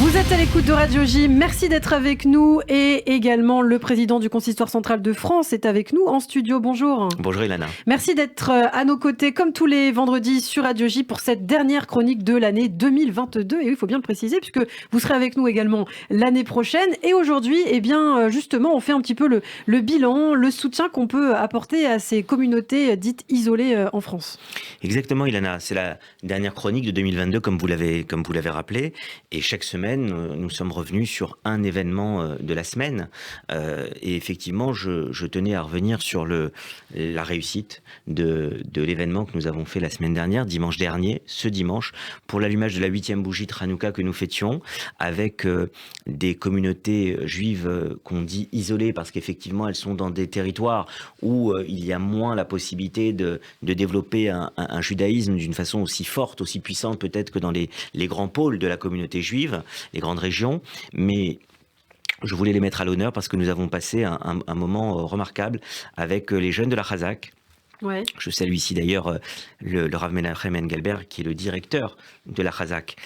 Vous êtes à l'écoute de Radio J, merci d'être avec nous et également le président du Consistoire central de France est avec nous en studio. Bonjour. Bonjour Ilana. Merci d'être à nos côtés comme tous les vendredis sur Radio J pour cette dernière chronique de l'année 2022 et oui, il faut bien le préciser puisque vous serez avec nous également l'année prochaine et aujourd'hui, eh bien justement, on fait un petit peu le bilan, le soutien qu'on peut apporter à ces communautés dites isolées en France. Exactement Ilana, c'est la dernière chronique de 2022 comme vous l'avez rappelé et chaque semaine nous sommes revenus sur un événement de la semaine et effectivement je tenais à revenir sur la réussite de l'événement que nous avons fait la semaine dernière, dimanche dernier, ce dimanche, pour l'allumage de la 8e bougie de Hanouka que nous fêtions avec des communautés juives qu'on dit isolées parce qu'effectivement elles sont dans des territoires où il y a moins la possibilité de développer un judaïsme d'une façon aussi forte, aussi puissante peut-être que dans les grands pôles de la communauté juive, les grandes régions, mais je voulais les mettre à l'honneur parce que nous avons passé un moment remarquable avec les jeunes de la Chazak. Ouais. Je salue ici d'ailleurs le Rav Menachem Engelberg, qui est le directeur de la Chazak,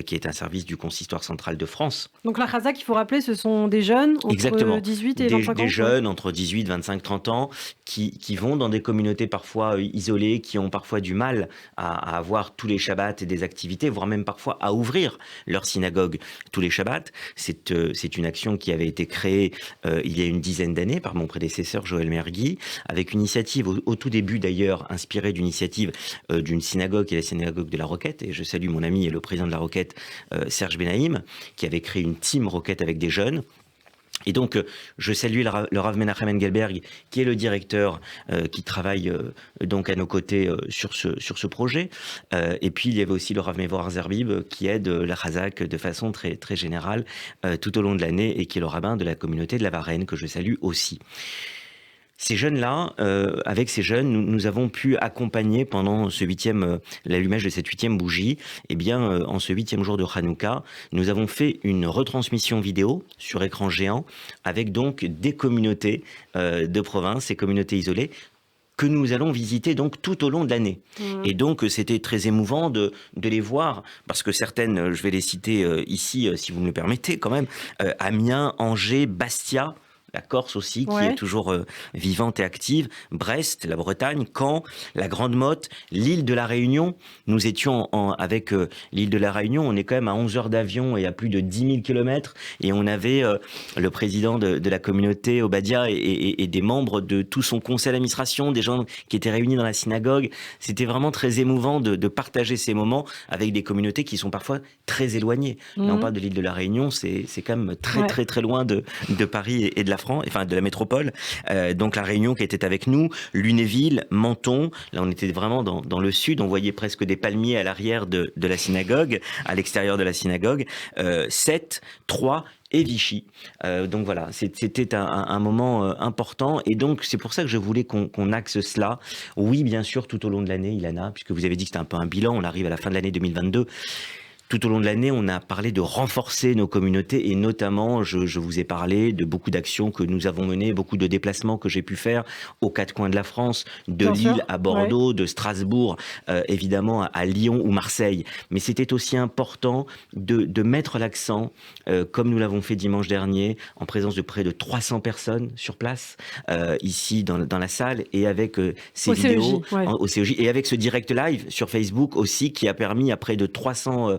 qui est un service du Consistoire central de France. Donc la Chazak, il faut rappeler, ce sont des jeunes entre Exactement. 18 et 25 ans. Des jeunes entre 18, 25, 30 ans qui vont dans des communautés parfois isolées, qui ont parfois du mal à avoir tous les Shabbats et des activités, voire même parfois à ouvrir leur synagogue tous les Shabbats. C'est une action qui avait été créée il y a une dizaine d'années par mon prédécesseur Joël Mergui, avec une initiative au tout début d'ailleurs inspiré d'une initiative d'une synagogue qui est la synagogue de la Roquette, et je salue mon ami et le président de la Roquette, Serge Benaïm, qui avait créé une team Roquette avec des jeunes. Et donc, je salue le Rav Menachem Engelberg, qui est le directeur qui travaille donc à nos côtés sur ce projet. Et puis, il y avait aussi le Rav Mevor Zerbib, qui aide la Chazak de façon très, très générale tout au long de l'année, et qui est le rabbin de la communauté de la Varenne, que je salue aussi. Ces jeunes-là, avec ces jeunes, nous avons pu accompagner pendant ce l'allumage de cette 8e bougie. Eh bien, en ce 8e jour de Hanouka, nous avons fait une retransmission vidéo sur écran géant avec donc des communautés de province, ces communautés isolées, que nous allons visiter donc tout au long de l'année. Et donc c'était très émouvant de les voir, parce que certaines, je vais les citer ici, si vous me le permettez quand même, Amiens, Angers, Bastia, la Corse aussi, qui est toujours vivante et active, Brest, la Bretagne, Caen, la Grande Motte, l'île de la Réunion. Nous étions avec l'île de la Réunion, on est quand même à 11 heures d'avion et à plus de 10 000 kilomètres, et on avait le président de la communauté, Obadia, et des membres de tout son conseil d'administration, des gens qui étaient réunis dans la synagogue. C'était vraiment très émouvant de partager ces moments avec des communautés qui sont parfois très éloignées. Là, on parle de l'île de la Réunion, c'est quand même très très loin de Paris et de la France, enfin de la métropole. Donc la Réunion qui était avec nous, Lunéville, Menton, là on était vraiment dans le sud, on voyait presque des palmiers à l'arrière de la synagogue, à l'extérieur de la synagogue, Sète, Troyes et Vichy. Donc voilà, c'était un moment important, et donc c'est pour ça que je voulais qu'on axe cela. Oui, bien sûr, tout au long de l'année, Ilana, puisque vous avez dit que c'était un peu un bilan, on arrive à la fin de l'année 2022. Tout au long de l'année, on a parlé de renforcer nos communautés, et notamment, je vous ai parlé de beaucoup d'actions que nous avons menées, beaucoup de déplacements que j'ai pu faire aux 4 coins de la France, de Lille à Bordeaux, de Strasbourg, évidemment à Lyon ou Marseille. Mais c'était aussi important de mettre l'accent, comme nous l'avons fait dimanche dernier, en présence de près de 300 personnes sur place, ici dans la salle, et avec ces vidéos au COJ, et avec ce direct live sur Facebook aussi, qui a permis à près de 300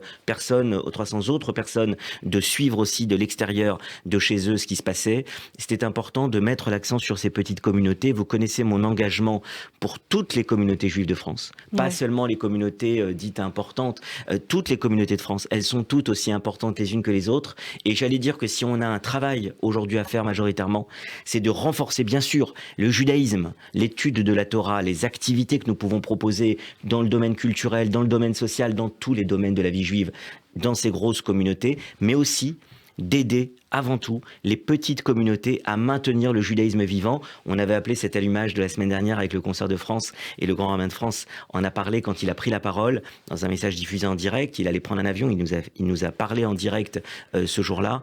autres personnes de suivre aussi de l'extérieur de chez eux ce qui se passait. C'était important de mettre l'accent sur ces petites communautés. Vous connaissez mon engagement pour toutes les communautés juives de France, pas seulement les communautés dites importantes, toutes les communautés de France, elles sont toutes aussi importantes les unes que les autres, et j'allais dire que si on a un travail aujourd'hui à faire majoritairement, c'est de renforcer bien sûr le judaïsme, l'étude de la Torah, les activités que nous pouvons proposer dans le domaine culturel, dans le domaine social, dans tous les domaines de la vie juive, dans ces grosses communautés, mais aussi d'aider avant tout les petites communautés à maintenir le judaïsme vivant. On avait appelé cet allumage de la semaine dernière avec le Concert de France, et le Grand Rabbin de France en a parlé quand il a pris la parole dans un message diffusé en direct. Il allait prendre un avion, il nous a parlé en direct ce jour-là.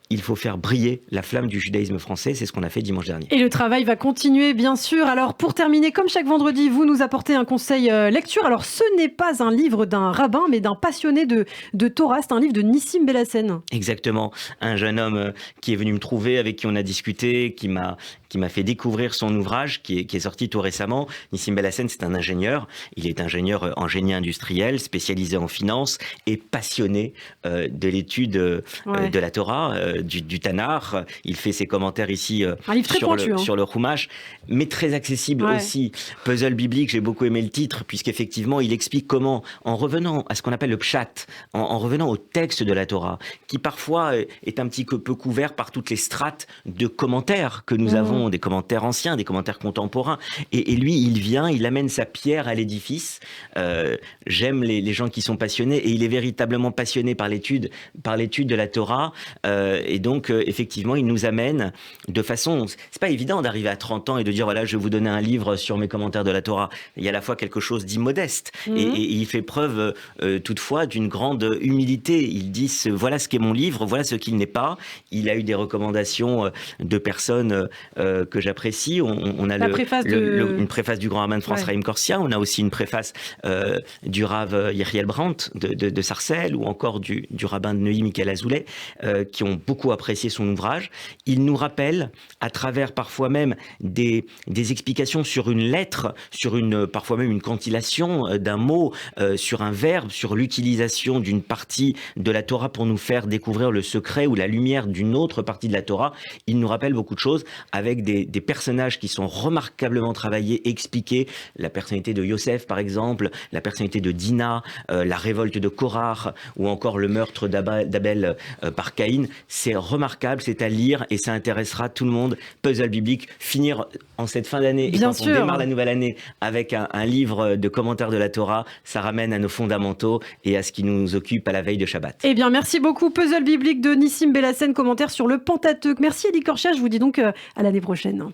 il faut faire briller la flamme du judaïsme français. C'est ce qu'on a fait dimanche dernier. Et le travail va continuer, bien sûr. Alors, pour terminer, comme chaque vendredi, vous nous apportez un conseil lecture. Alors, ce n'est pas un livre d'un rabbin, mais d'un passionné de Torah. C'est un livre de Nissim Belassen. Exactement. Un jeune homme qui est venu me trouver, avec qui on a discuté, qui m'a fait découvrir son ouvrage qui est sorti tout récemment. Nissim Belassen, c'est un ingénieur. Il est ingénieur en génie industriel, spécialisé en finance et passionné de l'étude de la Torah, du Tanakh. Il fait ses commentaires ici un livre très pointu, sur le Chumash, mais très accessible aussi. Puzzle biblique, j'ai beaucoup aimé le titre, puisqu'effectivement, il explique comment, en revenant à ce qu'on appelle le pshat, en revenant au texte de la Torah, qui parfois est un petit peu couvert par toutes les strates de commentaires que nous avons, des commentaires anciens, des commentaires contemporains. Et lui, il amène sa pierre à l'édifice. J'aime les gens qui sont passionnés, et il est véritablement passionné par l'étude de la Torah. Et donc, effectivement, il nous amène de façon... C'est pas évident d'arriver à 30 ans et de dire, voilà, je vais vous donner un livre sur mes commentaires de la Torah. Il y a à la fois quelque chose d'immodeste. Et il fait preuve, toutefois, d'une grande humilité. Il dit, voilà ce qu'est mon livre, voilà ce qu'il n'est pas. Il a eu des recommandations de personnes que j'apprécie. On a une préface du grand rabbin de France, Raïm Korsia. On a aussi une préface du Rav Yechiel Brandt de Sarcelles, ou encore du rabbin de Neuilly, Michael Azoulay, qui ont beaucoup apprécié son ouvrage. Il nous rappelle, à travers parfois même des explications sur une lettre, parfois même une cantillation d'un mot, sur un verbe, sur l'utilisation d'une partie de la Torah pour nous faire découvrir le secret ou la lumière d'une autre partie de la Torah. Il nous rappelle beaucoup de choses avec des personnages qui sont remarquablement travaillés, expliqués. La personnalité de Yosef, par exemple, la personnalité de Dina, la révolte de Korach, ou encore le meurtre d'Abel par Caïn. C'est remarquable, c'est à lire, et ça intéressera tout le monde. Puzzle biblique, finir en cette fin d'année, et quand on démarre la nouvelle année avec un livre de commentaires de la Torah, ça ramène à nos fondamentaux et à ce qui nous occupe à la veille de Shabbat. Eh bien, merci beaucoup. Puzzle biblique de Nissim Belassen, commentaire sur le Pentateuque. Merci Elie Korsia, je vous dis donc à l'année prochaine.